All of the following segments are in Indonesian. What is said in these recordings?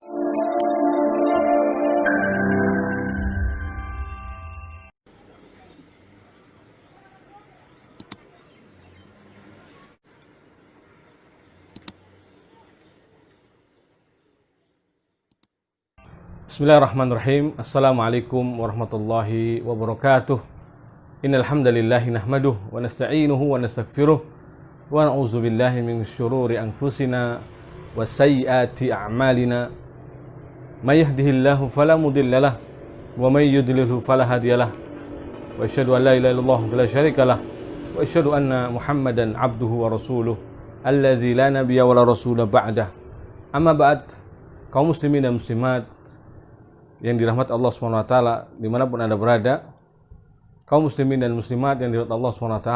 Bismillahirrahmanirrahim. Assalamualaikum warahmatullahi wabarakatuh. Innal hamdalillahi nahmaduhu wa nasta'inuhu wa nastaghfiruh wa na'udzu billahi min syururi anfusina wa sayyiati a'malina. May yahdihillahu fala mudilla lahu wa may yudlilhu fala hadiyalah. Wa asyhadu an la ilaha illallah wa la syarika lah wa asyhadu anna Muhammadan abduhu wa rasuluh alladzi la nabiyya wa la rasula ba'dah. Amma ba'd, kaum muslimin dan muslimat yang dirahmati Allah SWT dimanapun Anda berada, kaum muslimin dan muslimat yang dirahmati Allah SWT,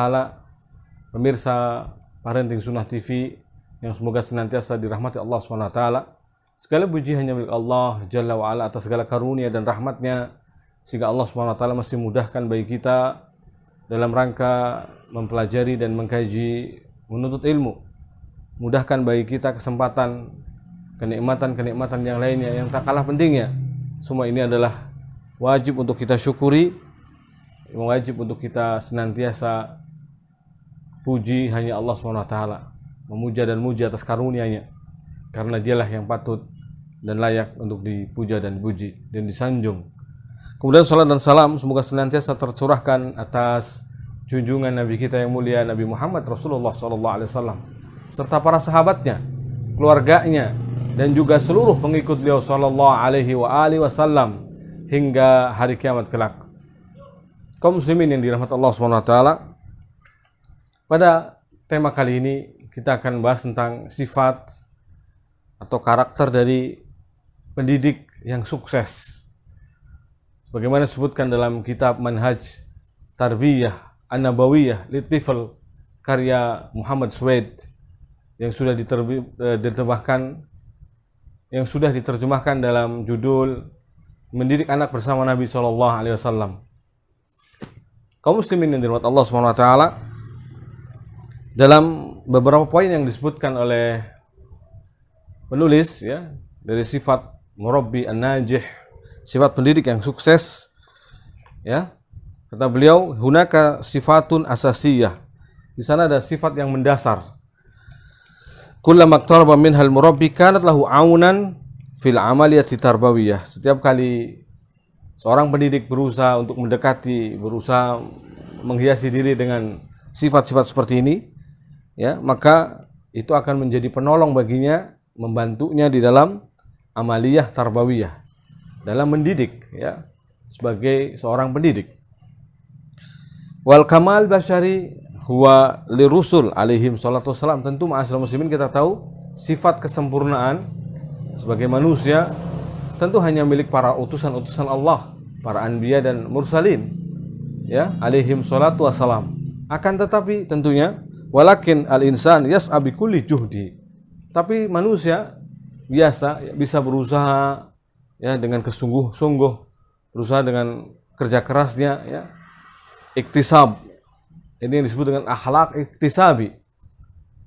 pemirsa Parenting Sunnah TV yang semoga senantiasa dirahmati Allah SWT. Segala puji hanya milik Allah Jalla wa'ala atas segala karunia dan rahmatnya, sehingga Allah SWT masih mudahkan bagi kita dalam rangka mempelajari dan mengkaji, menuntut ilmu. Mudahkan bagi kita kesempatan, kenikmatan-kenikmatan yang lainnya yang tak kalah pentingnya. Semua ini adalah wajib untuk kita syukuri, wajib untuk kita senantiasa puji hanya Allah SWT, memuja dan muji atas karunia-Nya, karena Dialah yang patut dan layak untuk dipuja dan dipuji dan disanjung. Kemudian salat dan salam semoga senantiasa tercurahkan atas junjungan Nabi kita yang mulia, Nabi Muhammad Rasulullah SAW, serta para sahabatnya, keluarganya, dan juga seluruh pengikut beliau sallallahu alaihi wasallam hingga hari kiamat kelak. Kaum muslimin yang dirahmati Allah SWT, pada tema kali ini kita akan bahas tentang sifat atau karakter dari pendidik yang sukses. Sebagaimana disebutkan dalam kitab Manhaj Tarbiyah An-Nabawiyah Litifl karya Muhammad Suwaid yang sudah diterjemahkan dalam judul Mendidik Anak Bersama Nabi SAW. Kaum muslimin yang dirahmati Allah SWT, dalam beberapa poin yang disebutkan oleh penulis ya, dari sifat murabbi an-najih, sifat pendidik yang sukses ya, kata beliau, hunaka sifatun asasiyah. Di sana ada sifat yang mendasar. Kullama iqtaraba minhal murabbi kanat lahu aunan fil amaliyati tarbawiyah. Setiap kali seorang pendidik berusaha untuk mendekati, berusaha menghiasi diri dengan sifat-sifat seperti ini, ya, maka itu akan menjadi penolong baginya, membantunya di dalam amaliyah tarbawiyah, dalam mendidik ya, sebagai seorang pendidik. Wal kamal basyari huwa lirusul alaihim salatu wassalam. Tentu ma'asyiral muslimin kita tahu sifat kesempurnaan sebagai manusia tentu hanya milik para utusan-utusan Allah, para anbiya dan mursalin ya, alaihim salatu wassalam. Akan tetapi tentunya walakin al-insan yas'a bi kulli juhdi. Tapi manusia biasa bisa berusaha ya dengan kesungguh-sungguh, berusaha dengan kerja kerasnya ya, iktisab. Ini yang disebut dengan akhlak iktisabi.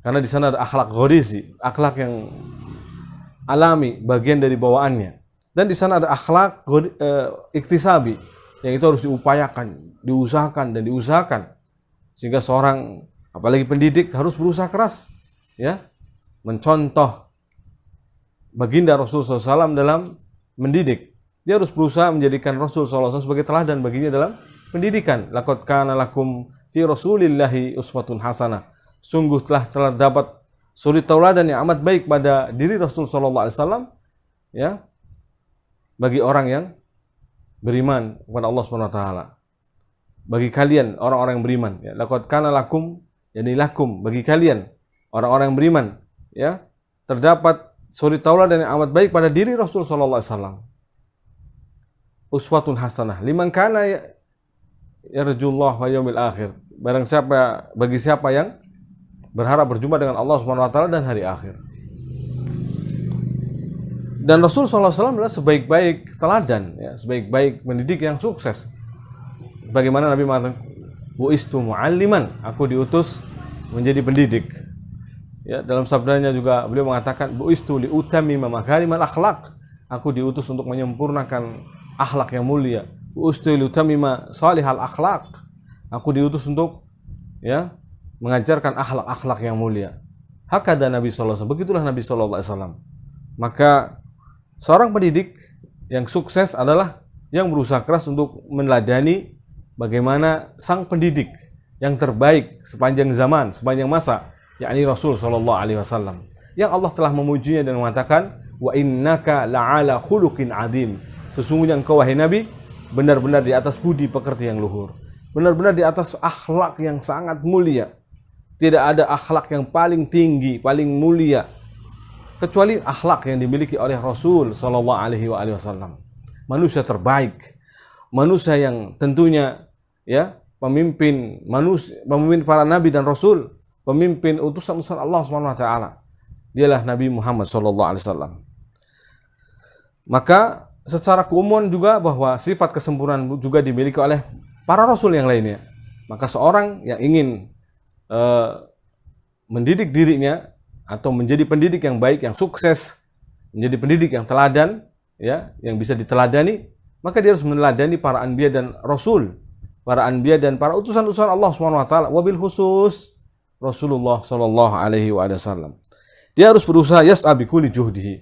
Karena di sana ada akhlak ghorizi, akhlak yang alami, bagian dari bawaannya. Dan di sana ada akhlak iktisabi, yang itu harus diupayakan, diusahakan dan diusahakan. Sehingga seorang, apalagi pendidik, harus berusaha keras ya, mencontoh baginda Rasulullah SAW dalam mendidik. Dia harus berusaha menjadikan Rasulullah SAW sebagai teladan baginya dalam pendidikan. Laqad kana lakum fi Rasulillahi uswatun hasanah. Sungguh telah terdapat suri tauladan yang amat baik pada diri Rasul sallallahu alaihi wasallam ya, bagi orang yang beriman kepada Allah Subhanahu wa taala. Bagi kalian orang-orang yang beriman ya, laqad kana lakum, yani lakum, bagi kalian orang-orang yang beriman ya, terdapat suri tauladan yang amat baik pada diri Rasul sallallahu alaihi wasallam. Uswatun hasanah liman kana yarjullah wa yaumil akhir. Bagi siapa yang berharap berjumpa dengan Allah Subhanahu wa taala dan hari akhir. Dan Rasul sallallahu alaihi wasallam adalah sebaik-baik teladan ya, sebaik-baik pendidik yang sukses. Bagaimana Nabi mengatakan, "Bu'istu mu'alliman," aku diutus menjadi pendidik. Ya, dalam sabdanya juga beliau mengatakan, "Bu'istu li utammima makarimal akhlaq," Aku diutus untuk menyempurnakan akhlak yang mulia. Ustilu tamima salihal akhlak. Aku diutus untuk ya mengajarkan akhlak-akhlak yang mulia. Hakada Nabi sallallahu alaihi wasallam. Begitulah Nabi sallallahu alaihi wasallam. Maka seorang pendidik yang sukses adalah yang berusaha keras untuk meneladani bagaimana sang pendidik yang terbaik sepanjang zaman, sepanjang masa, yakni Rasul sallallahu alaihi wasallam. Yang Allah telah memujinya dan mengatakan, "Wa innaka la'ala khuluqin 'adzim." Sesungguhnya engkau wahai Nabi benar-benar di atas budi pekerti yang luhur. Benar-benar di atas akhlak yang sangat mulia. Tidak ada akhlak yang paling tinggi, paling mulia kecuali akhlak yang dimiliki oleh Rasul sallallahu alaihi wasallam. Manusia terbaik, manusia yang tentunya ya pemimpin manusia, pemimpin para nabi dan rasul, pemimpin utusan-utusan Allah Subhanahu wa taala. Dialah Nabi Muhammad sallallahu alaihi wasallam. Maka secara keumuman juga bahwa sifat kesempurnaan juga dimiliki oleh para rasul yang lainnya. Maka seorang yang ingin mendidik dirinya atau menjadi pendidik yang baik, yang sukses, menjadi pendidik yang teladan, ya, yang bisa diteladani, maka dia harus meneladani para anbiya dan rasul, para anbiya dan para utusan-utusan Allah Subhanahu wa taala, wabil khusus Rasulullah sallallahu alaihi wasallam. Dia harus berusaha yas'a bi kulli juhdihi.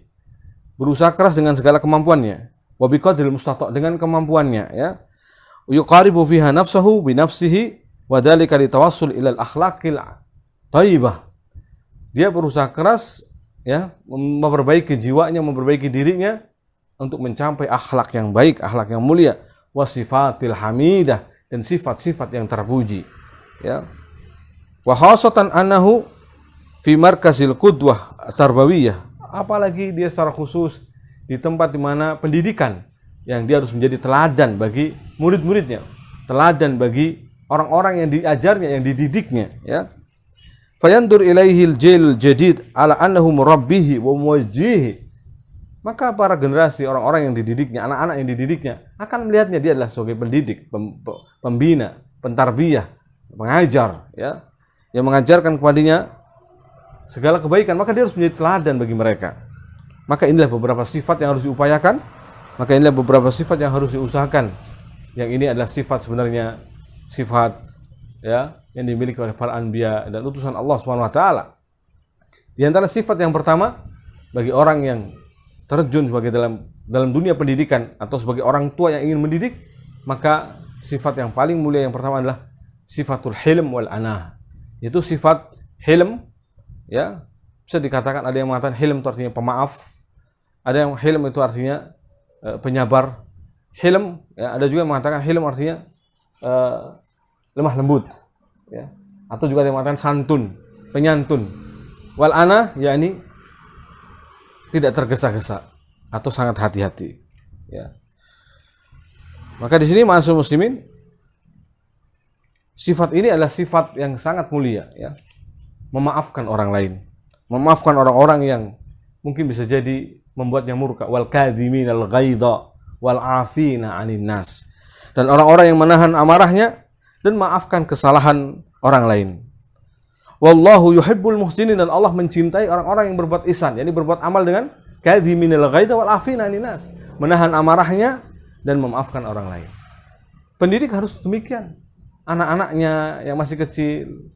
Berusaha keras dengan segala kemampuannya, wa bi qadril mustata' dengan kemampuannya, ya. Yuqaribu fiha nafsahu bi nafsihi wa dzalika litawassul ila al-akhlaqil thayyibah. Dia berusaha keras ya memperbaiki jiwanya, memperbaiki dirinya untuk mencapai akhlak yang baik, akhlak yang mulia, wasifatil hamidah, dan sifat-sifat yang terpuji, ya. Wa khasatan annahu fi markazil qudwah tarbawiyah, apalagi dia secara khusus di tempat di mana pendidikan yang dia harus menjadi teladan bagi murid-muridnya, teladan bagi orang-orang yang diajarnya, yang dididiknya, ya. Fayandur ilaihil jil jadid ala annahu murabbihi wa muwajjihi. Maka para generasi orang-orang yang dididiknya, anak-anak yang dididiknya akan melihatnya dia adalah sebagai pendidik, pembina, pentarbiyah, pengajar, ya, yang mengajarkan kepadanya segala kebaikan, maka dia harus menjadi teladan bagi mereka. Maka inilah beberapa sifat yang harus diupayakan, maka inilah beberapa sifat yang harus diusahakan. Yang ini adalah sifat sebenarnya sifat ya yang dimiliki oleh para anbiya dan utusan Allah Subhanahu wa taala. Di antara sifat yang pertama bagi orang yang terjun sebagai dalam dunia pendidikan atau sebagai orang tua yang ingin mendidik, maka sifat yang paling mulia yang pertama adalah sifatul hilm wal anah. Itu sifat hilm, ya. Bisa dikatakan ada yang mengatakan hilm itu artinya pemaaf, ada yang hilm itu artinya penyabar. Hilm, ya, ada juga yang mengatakan hilm artinya lemah lembut, ya. Atau juga ada yang mengatakan santun, penyantun. Wal ana yakni tidak tergesa-gesa atau sangat hati-hati, ya. Maka di sini ma'asyiral muslimin, sifat ini adalah sifat yang sangat mulia, ya. Memaafkan orang lain, memaafkan orang-orang yang mungkin bisa jadi membuatnya murka. Wal kadhiminal ghaidha wal 'afina 'anil nas. Dan orang-orang yang menahan amarahnya dan maafkan kesalahan orang lain. Wallahu yuhibbul muhsinin, dan Allah mencintai orang-orang yang berbuat ihsan, yakni berbuat amal dengan kadhiminal ghaidha wal 'afina 'anil nas, menahan amarahnya dan memaafkan orang lain. Pendidik harus demikian. Anak-anaknya yang masih kecil,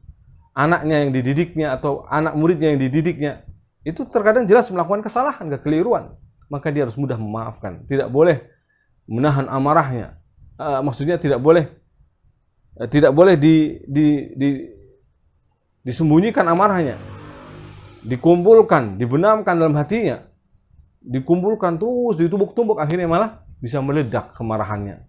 anaknya yang dididiknya atau anak muridnya yang dididiknya, itu terkadang jelas melakukan kesalahan, kekeliruan, maka dia harus mudah memaafkan. Tidak boleh menahan amarahnya. Maksudnya tidak boleh disembunyikan amarahnya, dikumpulkan, dibenamkan dalam hatinya, dikumpulkan terus, ditumbuk-tumbuk, akhirnya malah bisa meledak kemarahannya.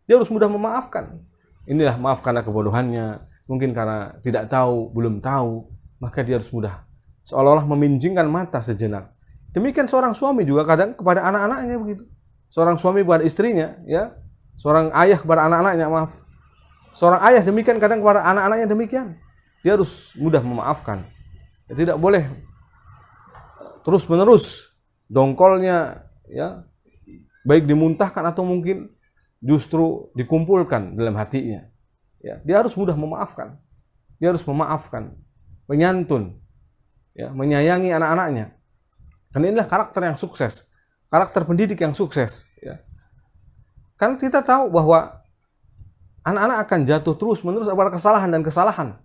Dia harus mudah memaafkan. Inilah maaf karena kebodohannya, mungkin karena tidak tahu, belum tahu, maka dia harus mudah, seolah-olah meminjingkan mata sejenak. Demikian seorang suami juga kadang kepada anak-anaknya begitu. Seorang suami kepada istrinya, ya. Seorang ayah kepada anak-anaknya, maaf. Seorang ayah demikian kadang kepada anak-anaknya demikian. Dia harus mudah memaafkan. Ya, tidak boleh terus-menerus dongkolnya, ya, baik dimuntahkan atau mungkin justru dikumpulkan dalam hatinya. Ya, dia harus mudah memaafkan. Dia harus memaafkan, menyantun, ya, menyayangi anak-anaknya. Karena inilah karakter yang sukses. karakter pendidik yang sukses. Ya. Karena kita tahu bahwa anak-anak akan jatuh terus-menerus pada kesalahan dan kesalahan.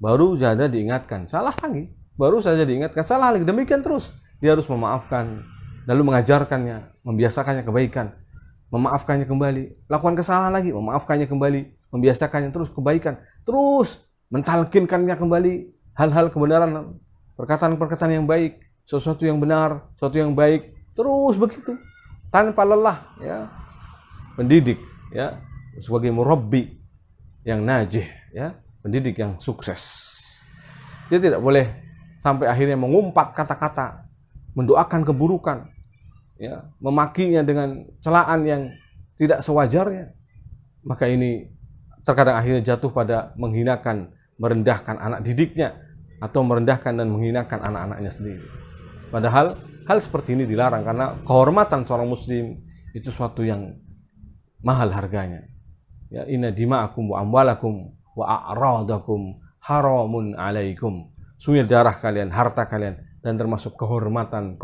Baru saja diingatkan, salah lagi. Baru saja diingatkan, salah lagi. Demikian terus. Dia harus memaafkan, lalu mengajarkannya, membiasakannya kebaikan, memaafkannya kembali, lakukan kesalahan lagi, memaafkannya kembali, membiasakannya terus kebaikan, terus mentalkinkannya kembali hal-hal kebenaran, perkataan-perkataan yang baik, sesuatu yang benar, sesuatu yang baik, terus begitu tanpa lelah, ya. Pendidik, ya, sebagai murabbi yang najih, ya, pendidik yang sukses. Dia tidak boleh sampai akhirnya mengumpat kata-kata, mendoakan keburukan, ya, memakinya dengan celaan yang tidak sewajarnya. Maka ini terkadang akhirnya jatuh pada menghinakan, merendahkan anak didiknya, atau merendahkan dan menghinakan anak-anaknya sendiri. Padahal hal seperti ini dilarang karena kehormatan seorang muslim itu suatu yang mahal harganya. Ya, inna dima'akum wa amwalakum wa a'radakum haramun alaikum. Sungguh darah kalian, harta kalian, dan termasuk kehormatan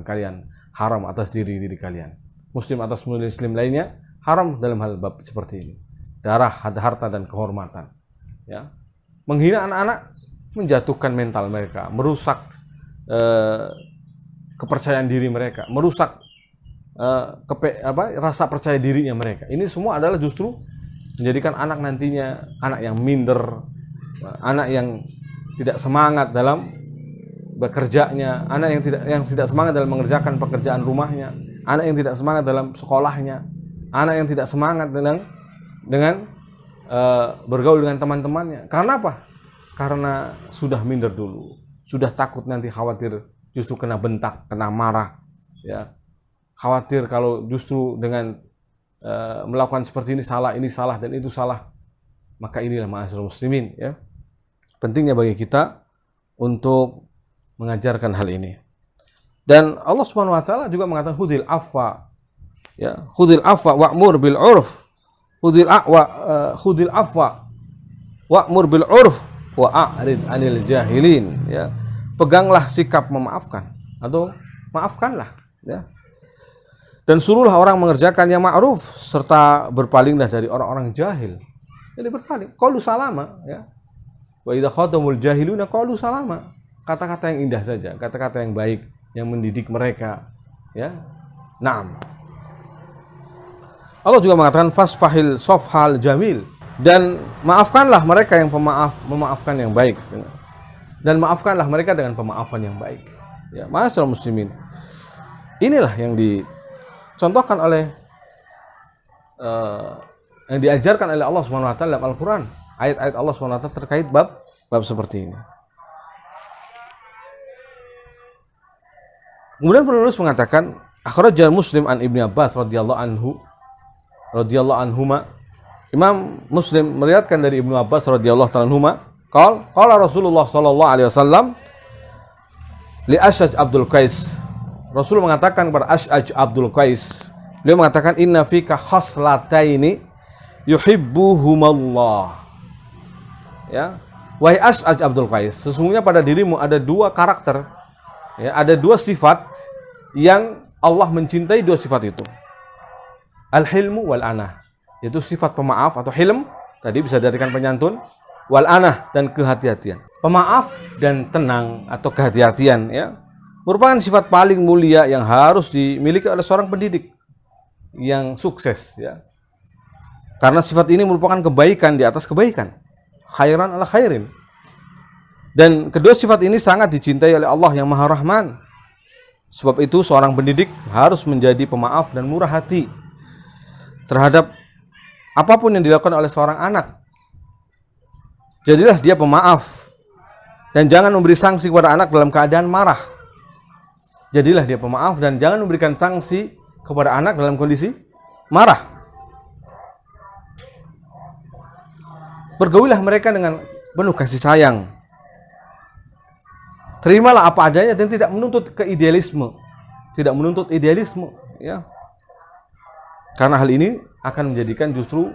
kalian haram atas diri kalian. Muslim atas muslim lainnya haram dalam hal bab seperti ini. Darah, harta, dan kehormatan. Ya. Menghina anak-anak menjatuhkan mental mereka, merusak kepercayaan diri mereka, merusak rasa percaya dirinya mereka. Ini semua adalah justru menjadikan anak nantinya anak yang minder, anak yang tidak semangat dalam bekerjanya, anak yang tidak semangat dalam mengerjakan pekerjaan rumahnya, anak yang tidak semangat dalam sekolahnya, anak yang tidak semangat dengan bergaul dengan teman-temannya. Karena apa? Karena sudah minder dulu, sudah takut nanti khawatir justru kena bentak, kena marah, ya. Khawatir kalau justru dengan melakukan seperti ini salah dan itu salah. Maka inilah ma'asyiral muslimin, ya. Pentingnya bagi kita untuk mengajarkan hal ini. Dan Allah Subhanahu wa taala juga mengatakan khudhil afwa. Ya, khudhil afwa wa'mur bil 'urf. Khudhil afwa wa'mur bil 'urf wa a'rid 'anil jahilin, ya. Peganglah sikap memaafkan atau maafkanlah, ya. Dan suruhlah orang mengerjakan yang ma'ruf serta berpalinglah dari orang-orang jahil. Jadi berpaling, qalu salama, ya. Wa idza khatamul jahiluna qalu salama. Kata-kata yang indah saja, kata-kata yang baik yang mendidik mereka, ya. Naam. Allah juga mengatakan fasfahil safhal jamil, dan maafkanlah mereka yang memaafkan yang baik. Dan maafkanlah mereka dengan pemaafan yang baik. Ya, ma'asyiral muslimin. Inilah yang dicontohkan oleh yang diajarkan oleh Allah Subhanahu wa taala dalam Al-Qur'an. Ayat-ayat Allah Subhanahu wa taala terkait bab seperti ini. Kemudian penulis mengatakan, akhrajal Muslim an Ibnu Abbas radhiyallahu anhuma. Imam Muslim meriwayatkan dari Ibnu Abbas radhiyallahu anhuma, qala Rasulullah sallallahu alaihi wasallam li Ash'aj Abdul Qais. Rasul mengatakan kepada Ash'aj Abdul Qais, beliau mengatakan inna fika khaslataini yuhibbuhumallah. Ya, wahai Ash'aj Abdul Qais, sesungguhnya pada dirimu ada dua karakter, ya, ada dua sifat yang Allah mencintai. Dua sifat itu, al-hilmu wal anah, yaitu sifat pemaaf atau hilm, tadi bisa dikatakan penyantun, wal anah, dan kehati-hatian. Pemaaf dan tenang atau kehati-hatian, ya, merupakan sifat paling mulia yang harus dimiliki oleh seorang pendidik yang sukses, ya. Karena sifat ini merupakan kebaikan di atas kebaikan, khairan ala khairin. Dan kedua sifat ini sangat dicintai oleh Allah yang Maha Rahman. Sebab itu seorang pendidik harus menjadi pemaaf dan murah hati terhadap apapun yang dilakukan oleh seorang anak. Jadilah dia pemaaf dan jangan memberi sanksi kepada anak dalam keadaan marah. Jadilah dia pemaaf dan jangan memberikan sanksi kepada anak dalam kondisi marah. Bergaulilah mereka dengan penuh kasih sayang. Terimalah apa adanya dan tidak menuntut idealisme, ya. Karena hal ini akan menjadikan justru,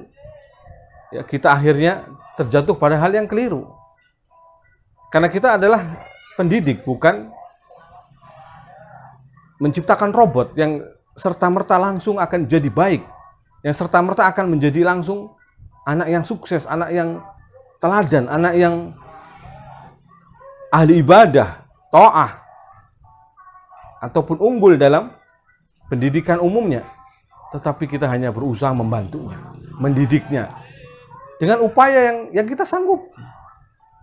ya, kita akhirnya terjatuh pada hal yang keliru. Karena kita adalah pendidik, bukan menciptakan robot yang serta-merta langsung akan jadi baik, yang serta-merta akan menjadi langsung anak yang sukses, anak yang teladan, anak yang ahli ibadah, ta'ah, ataupun unggul dalam pendidikan umumnya. Tetapi kita hanya berusaha membantunya, mendidiknya dengan upaya yang kita sanggup,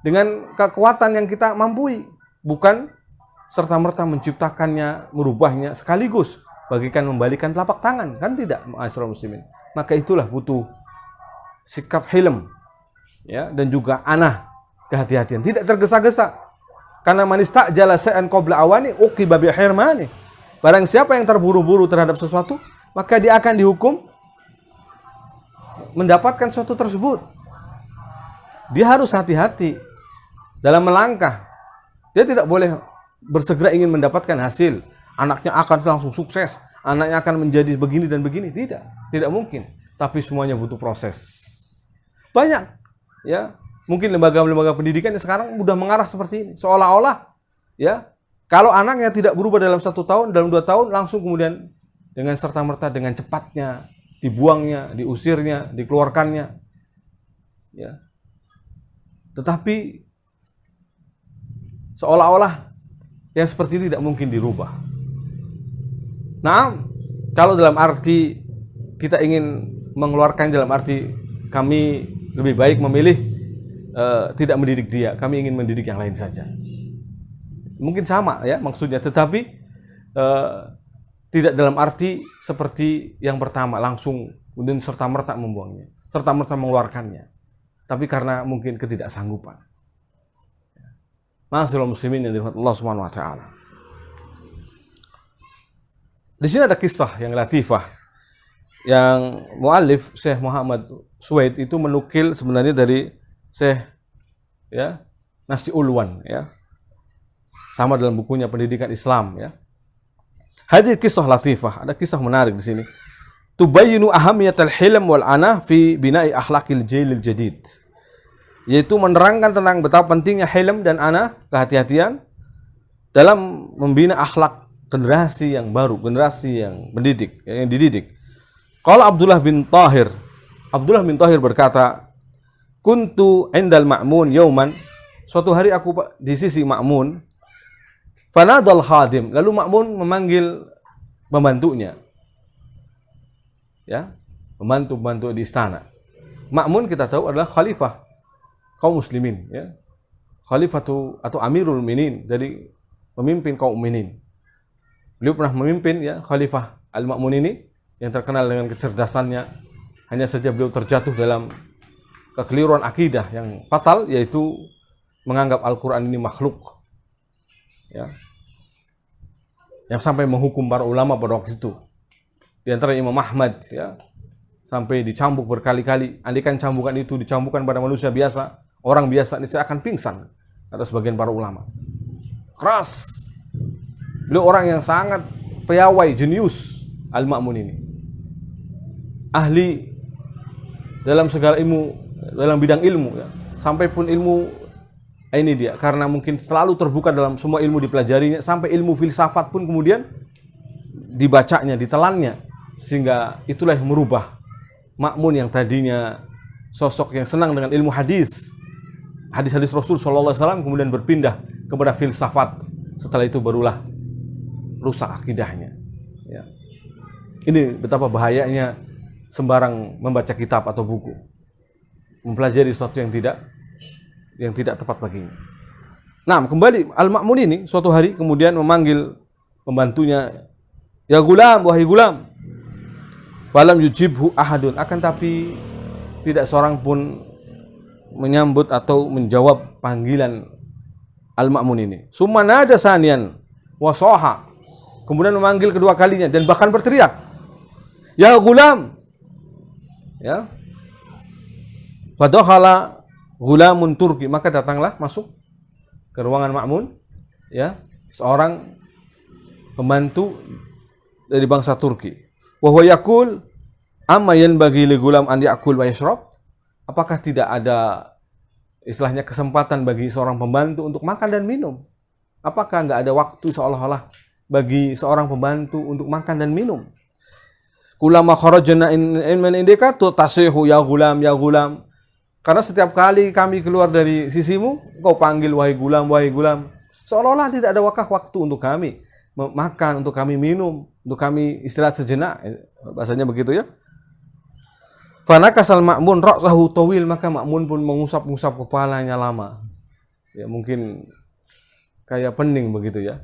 dengan kekuatan yang kita mampu, bukan serta-merta menciptakannya, merubahnya sekaligus, bagikan membalikan telapak tangan, kan tidak, ma'asyiral muslimin. Maka itulah butuh sikap hilm, ya, dan juga anah, kehati-hatian, tidak tergesa-gesa. Karena man istajala syai'an qabla awani uqiba bi hirmani. Barang siapa yang terburu-buru terhadap sesuatu, maka dia akan dihukum mendapatkan sesuatu tersebut. Dia harus hati-hati dalam melangkah. Dia tidak boleh bersegera ingin mendapatkan hasil. Anaknya akan langsung sukses, anaknya akan menjadi begini dan begini. Tidak mungkin. Tapi semuanya butuh proses. Banyak, ya, mungkin lembaga-lembaga pendidikan yang sekarang sudah mengarah seperti ini. Seolah-olah, ya, kalau anaknya tidak berubah dalam 1 tahun, dalam 2 tahun, langsung kemudian dengan serta-merta, dengan cepatnya, dibuangnya, diusirnya, dikeluarkannya. Ya. Tetapi, seolah-olah yang seperti ini tidak mungkin dirubah. Nah, kalau dalam arti kita ingin mengeluarkan, dalam arti kami lebih baik memilih tidak mendidik dia, kami ingin mendidik yang lain saja. Mungkin sama, ya, maksudnya, tetapi tidak dalam arti seperti yang pertama, langsung kemudian serta-merta membuangnya, serta-merta mengeluarkannya. Tapi karena mungkin ketidaksanggupan. Ma'asyiral muslimin yang dirahmati Allah Subhanahu wa taala. Di sini ada kisah yang latifah yang muallif Syekh Muhammad Suwaid itu menukil sebenarnya dari Syekh, ya, Nasi Ulwan, ya. Sama dalam bukunya Pendidikan Islam, ya. Hadir kisah latifah, ada kisah menarik di sini. Tubayyinu ahamiyatal hilm wal ana fi bina'i akhlaqil jailil jadid. Yaitu menerangkan tentang betapa pentingnya hilm dan ana, kehati-hatian, dalam membina akhlak generasi yang baru, generasi yang mendidik, yang dididik. Qala Abdullah bin Tahir berkata, kuntu indal Ma'mun yauman, suatu hari aku di sisi Ma'mun, fanadal khadim, lalu Ma'mun memanggil pembantunya, ya, pembantu di istana. Ma'mun kita tahu adalah khalifah kaum muslimin, ya, khalifatu atau amirul mukminin, dari pemimpin kaum mukminin. Beliau pernah memimpin, ya, Khalifah Al-Ma'mun ini yang terkenal dengan kecerdasannya. Hanya saja beliau terjatuh dalam kekeliruan akidah yang fatal, yaitu menganggap Al-Quran ini makhluk, ya, yang sampai menghukum para ulama pada waktu itu. Di antara Imam Ahmad, ya, sampai dicambuk berkali-kali. Andaikan cambukan itu dicambukkan pada manusia biasa, orang biasa, ini akan pingsan, kata sebagian para ulama. Keras. Beliau orang yang sangat piawai, jenius, Al-Ma'mun ini. Ahli dalam segala ilmu, dalam bidang ilmu, ya. Sampai pun ilmu ini dia, karena mungkin selalu terbuka dalam semua ilmu dipelajarinya, sampai ilmu filsafat pun kemudian dibacanya, ditelannya, sehingga itulah yang merubah Ma'mun yang tadinya sosok yang senang dengan ilmu hadis Rasul sallallahu alaihi wasallam, kemudian berpindah kepada filsafat. Setelah itu barulah rusak akidahnya, ya. Ini betapa bahayanya sembarang membaca kitab atau buku, mempelajari sesuatu yang tidak tepat baginya. Nah, kembali Al-Ma'mun ini suatu hari kemudian memanggil pembantunya, ya gulam, wahai gulam. Falam yujibhu ahadun, akan tapi tidak seorang pun menyambut atau menjawab panggilan Al-Ma'mun ini. Summa nada sanian wa saha, kemudian memanggil kedua kalinya dan bahkan berteriak, ya gulam, ya. Fadakhala gulamun Turki, maka datanglah masuk ke ruangan Ma'mun, ya, seorang pembantu dari bangsa Turki. Wa huwa yaqul amma yanbaghi li gulam an ya'kul wa yashrab, apakah tidak ada istilahnya kesempatan bagi seorang pembantu untuk makan dan minum? Apakah enggak ada waktu seolah-olah bagi seorang pembantu untuk makan dan minum. Kulama kharajna min indika tasihu ya gulam ya gulam. Karena setiap kali kami keluar dari sisimu, kau panggil wahai gulam, wahai gulam. Seolah-olah tidak ada waktu untuk kami makan, untuk kami minum, untuk kami istirahat sejenak. Bahasanya begitu ya. Fana kasal Ma'mun ra'sahu tawil, maka Ma'mun pun mengusap-usap kepalanya lama. Ya mungkin kayak pening begitu ya.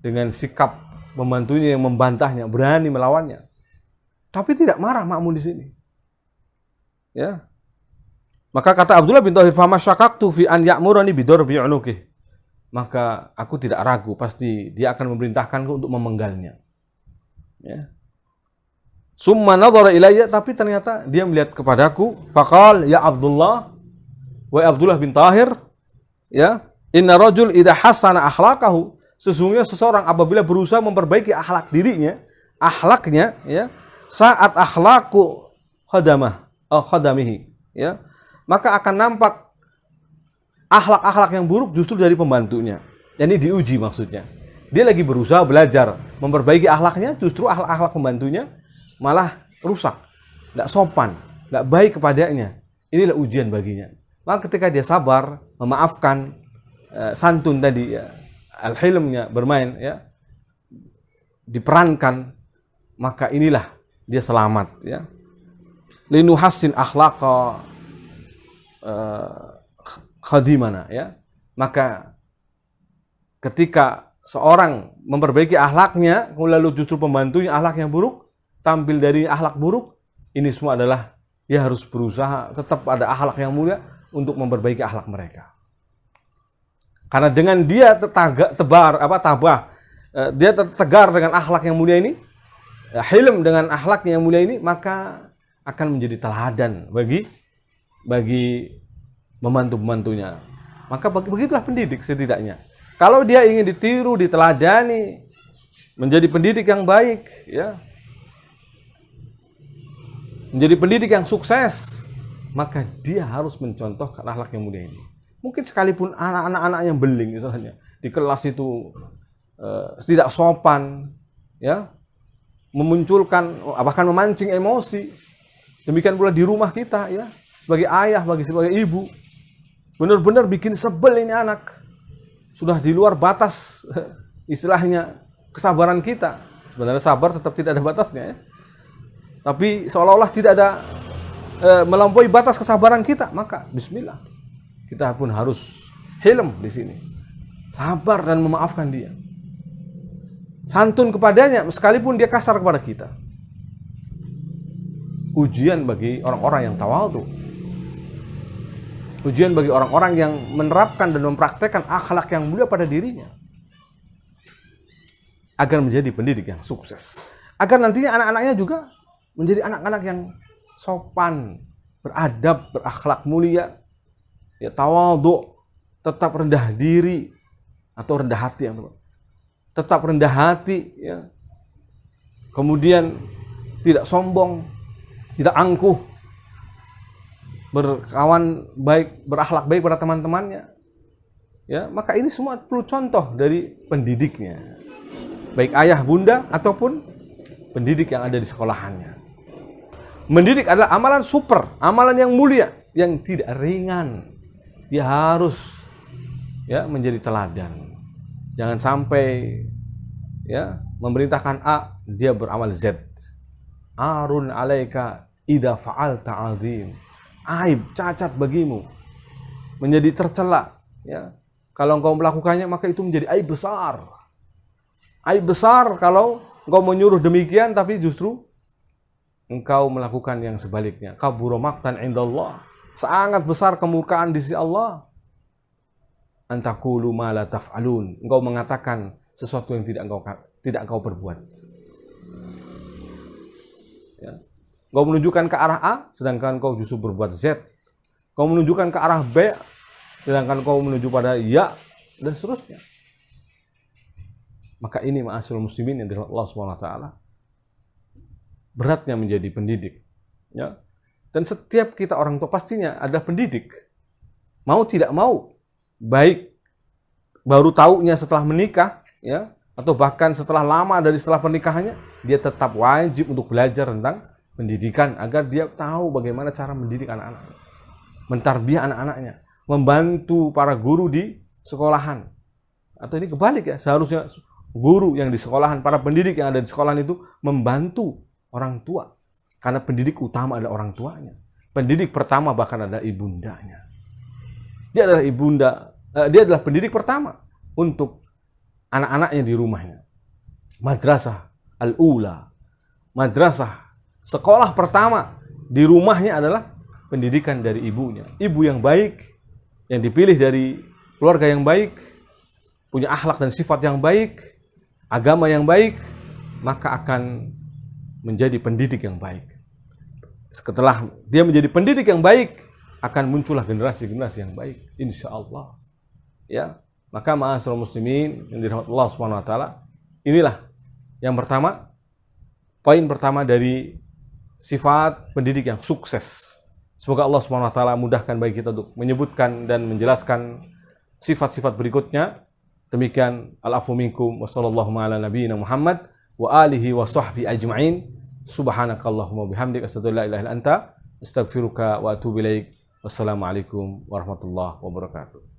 Dengan sikap pembantunya yang membantahnya, berani melawannya. Tapi tidak marah Ma'mun di sini. Ya. Maka kata Abdullah bin Thawir, "Fama syakaktu fi an ya'murani bidorbi unuqih." Maka aku tidak ragu, pasti dia akan memerintahkanku untuk memenggalnya. Ya. Summa nadhara ilayya, tapi ternyata dia melihat kepadaku, faqal ya Abdullah, wa Abdullah bin Thahir, ya, inna rajul idza hasana akhlaqahu, sesungguhnya seseorang apabila berusaha memperbaiki akhlak dirinya, akhlaknya, ya, saat akhlaqu khadamihi, ya, maka akan nampak akhlak-akhlak yang buruk justru dari pembantunya. Ini diuji maksudnya. Dia lagi berusaha belajar memperbaiki akhlaknya, justru akhlak-akhlak pembantunya malah rusak, tidak sopan, tidak baik kepadanya. Inilah ujian baginya. Maka ketika dia sabar, memaafkan, santun tadi, ya, al-hilmnya bermain, ya, diperankan, maka inilah dia selamat. Ya. Linuhassin akhlaqa khadimana, ya. Maka ketika seorang memperbaiki akhlaknya, lalu justru pembantunya akhlak yang buruk, tampil dari akhlak buruk, ini semua adalah dia harus berusaha tetap ada akhlak yang mulia untuk memperbaiki akhlak mereka. Karena dengan dia dia tegar dengan akhlak yang mulia ini, hilm dengan akhlak yang mulia ini, maka akan menjadi teladan bagi membantu-pembantunya. Maka begitulah pendidik setidaknya. Kalau dia ingin ditiru, diteladani, menjadi pendidik yang baik, ya, menjadi pendidik yang sukses, maka dia harus mencontohkan akhlak yang mulia ini. Mungkin sekalipun anak-anak yang beling misalnya di kelas itu tidak sopan, ya, memunculkan bahkan memancing emosi. Demikian pula di rumah kita, ya, sebagai ayah, sebagai ibu, benar-benar bikin sebel ini anak. Sudah di luar batas istilahnya kesabaran kita. Sebenarnya sabar tetap tidak ada batasnya, ya. Tapi seolah-olah tidak ada melampaui batas kesabaran kita, maka bismillah. Kita pun harus hilm di sini. Sabar dan memaafkan dia. Santun kepadanya sekalipun dia kasar kepada kita. Ujian bagi orang-orang yang tawadhu. Ujian bagi orang-orang yang menerapkan dan mempraktekkan akhlak yang mulia pada dirinya. Agar menjadi pendidik yang sukses. Agar nantinya anak-anaknya juga menjadi anak-anak yang sopan, beradab, berakhlak mulia, ya, tawadhu, tetap rendah diri atau rendah hati, yang tetap rendah hati, ya. Kemudian tidak sombong, tidak angkuh, berkawan baik, berakhlak baik pada teman-temannya, ya. Maka ini semua perlu contoh dari pendidiknya, baik ayah, bunda ataupun pendidik yang ada di sekolahannya. Mendidik adalah amalan super, amalan yang mulia, yang tidak ringan. Dia harus, ya, menjadi teladan. Jangan sampai, ya, memerintahkan A, dia beramal Z. Arun alaika idza fa'alta azim. Aib, cacat bagimu, menjadi tercela, ya. Kalau engkau melakukannya, maka itu menjadi aib besar. Aib besar kalau engkau menyuruh demikian tapi justru engkau melakukan yang sebaliknya. Kabura maqtan indallah. Sangat besar kemurkaan di sisi Allah. Antaqulu ma la taf'alun. Engkau mengatakan sesuatu yang tidak engkau perbuat. Ya. Engkau menunjukkan ke arah A, sedangkan engkau justru berbuat Z. Engkau menunjukkan ke arah B, sedangkan engkau menuju pada ya, dan seterusnya. Maka ini ma'asyiral muslimin yang dirahmati Allah Subhanahu wa taala. Beratnya menjadi pendidik, ya. Dan setiap kita orang tua pastinya ada pendidik. Mau tidak mau, baik baru taunya setelah menikah, ya, atau bahkan setelah pernikahannya, dia tetap wajib untuk belajar tentang pendidikan agar dia tahu bagaimana cara mendidik anak-anaknya, mentarbiyah anak-anaknya, membantu para guru di sekolahan. Atau ini kebalik ya, seharusnya guru yang di sekolahan, para pendidik yang ada di sekolahan itu membantu orang tua. Karena pendidik utama adalah orang tuanya. Pendidik pertama bahkan adalah ibundanya. Dia adalah pendidik pertama untuk anak-anaknya di rumahnya. Madrasah al-ula, madrasah, sekolah pertama di rumahnya adalah pendidikan dari ibunya. Ibu yang baik, yang dipilih dari keluarga yang baik, punya akhlak dan sifat yang baik, agama yang baik, maka akan menjadi pendidik yang baik. Setelah dia menjadi pendidik yang baik, akan muncullah generasi-generasi yang baik, insya Allah. Ya, maka ma'asyiral muslimin yang dirahmati Allah Subhanahu wa taala, inilah yang pertama, poin pertama dari sifat pendidik yang sukses. Semoga Allah Subhanahu wa taala mudahkan bagi kita untuk menyebutkan dan menjelaskan sifat-sifat berikutnya. Demikian al-afu minkum wa sallallahu ala nabiyyina Muhammad wa alihi wa sahbihi ajma'in. Subhanakallahumma bihamdika asyhadu an la ilaha illa anta astaghfiruka wa atubu ilaik. Wassalamualaikum warahmatullahi wabarakatuh.